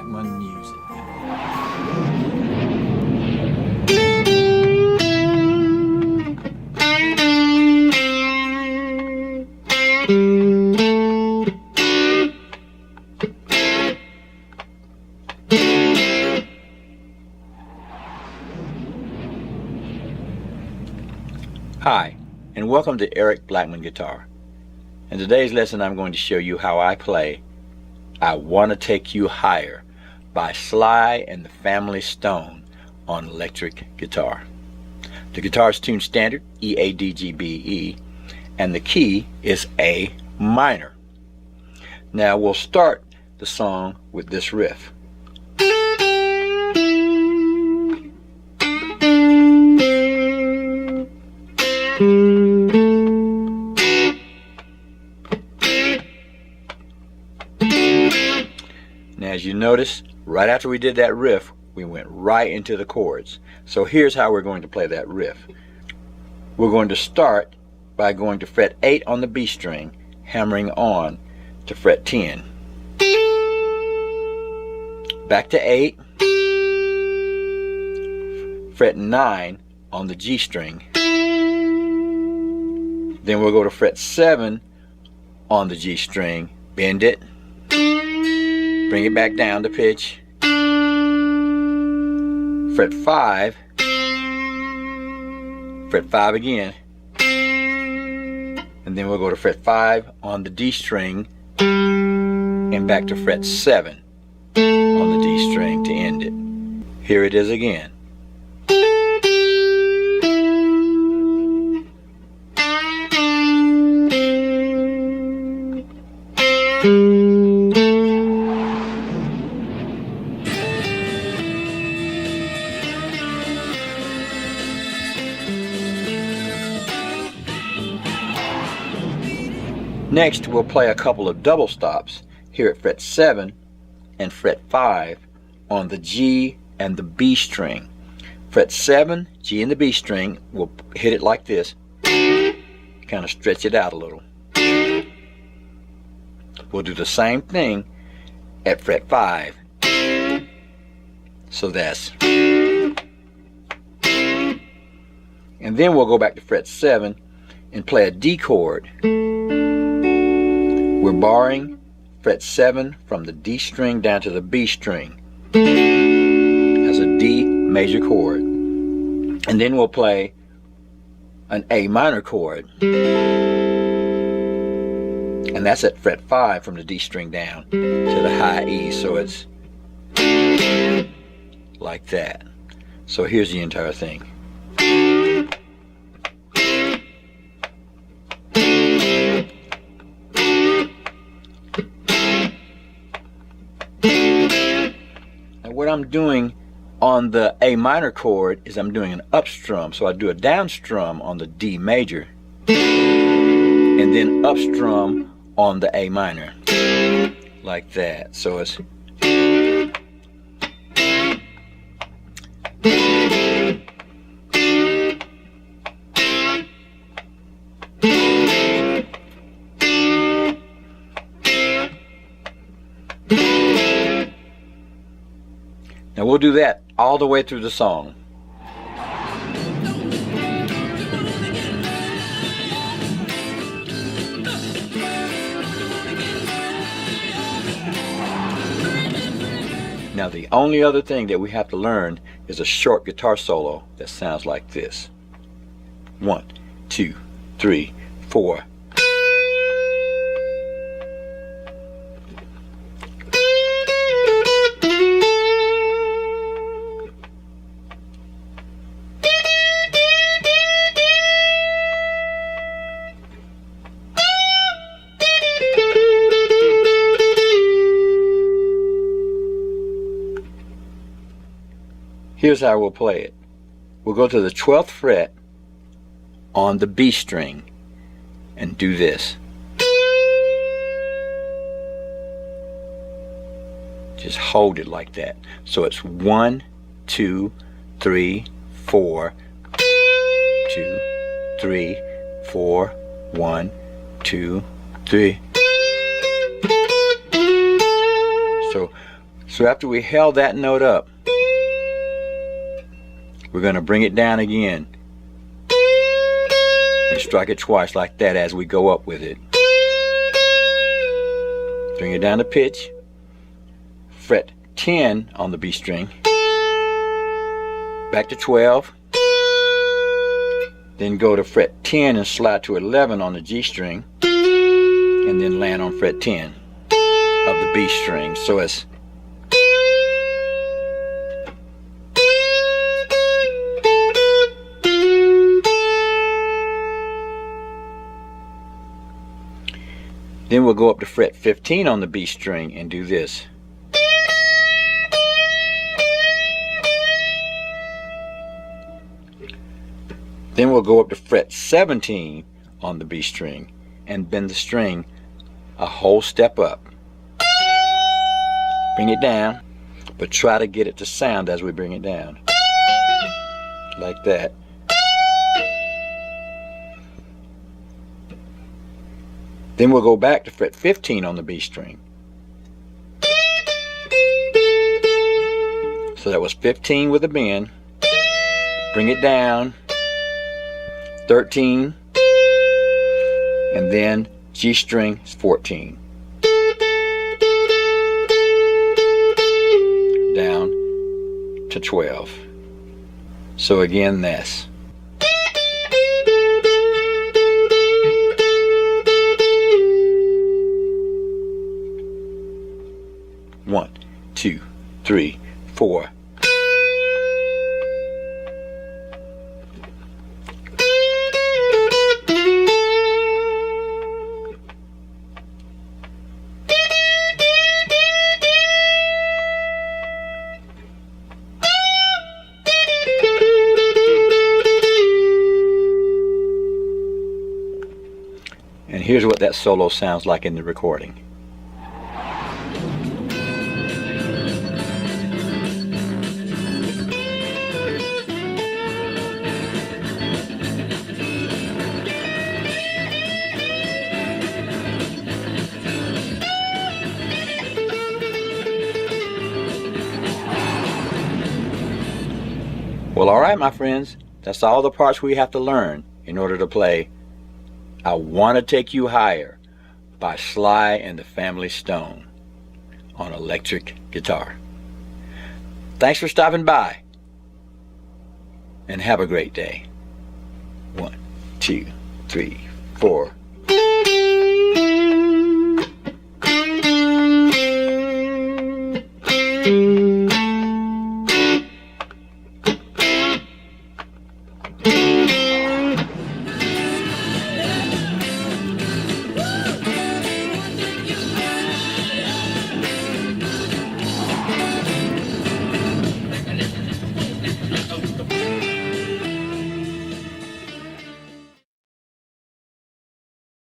Blackmon Music. Hi, and welcome to Eric Blackmon Guitar. In today's lesson I'm going to show you how I play I Wanna Take You Higher by Sly and the Family Stone on electric guitar. The guitar is tuned standard, E, A, D, G, B, E, and the key is A minor. Now we'll start the song with this riff. Now as you notice, right after we did that riff, we went right into the chords. So here's how we're going to play that riff. We're going to start by going to fret 8 on the B string, hammering on to fret 10. Back to 8, fret 9 on the G string. Then we'll go to fret 7 on the G string, bend it, bring it back down to pitch, fret 5, fret 5 again, and then we'll go to fret 5 on the D string and back to fret 7 on the D string to end it. Here it is again. Next, we'll play a couple of double stops here at fret 7 and fret 5 on the G and the B string. Fret 7, G and the B string, we'll hit it like this, kind of stretch it out a little. We'll do the same thing at fret 5. So that's. And then we'll go back to fret 7 and play a D chord. We're borrowing fret 7 from the D string down to the B string as a D major chord. And then we'll play an A minor chord. And that's at fret 5 from the D string down to the high E. So it's like that. So here's the entire thing. What I'm doing on the A minor chord is I'm doing an up strum. So I do a down strum on the D major and then up strum on the A minor like that. So it's now we'll do that all the way through the song. Now the only other thing that we have to learn is a short guitar solo that sounds like this. 1, 2, 3, 4. Here's how we'll play it. We'll go to the 12th fret on the B string and do this. Just hold it like that. So it's 1, 2, 3, 4, 2, 3, 4, 1, 2, 3. So So after we held that note up, we're going to bring it down again and strike it twice like that as we go up with it. Bring it down to pitch, fret 10 on the B string, back to 12, then go to fret 10 and slide to 11 on the G string, and then land on fret 10 of the B string. So it's then we'll go up to fret 15 on the B string and do this. Then we'll go up to fret 17 on the B string and bend the string a whole step up. Bring it down, but try to get it to sound as we bring it down. Like that. Then we'll go back to fret 15 on the B string. So that was 15 with a bend. Bring it down, 13, and then G string is 14. Down to 12. So again, this. One, two, three, four. And here's what that solo sounds like in the recording. Well, alright my friends, that's all the parts we have to learn in order to play I Want to Take You Higher by Sly and the Family Stone on electric guitar. Thanks for stopping by and have a great day. 1, 2, 3, 4.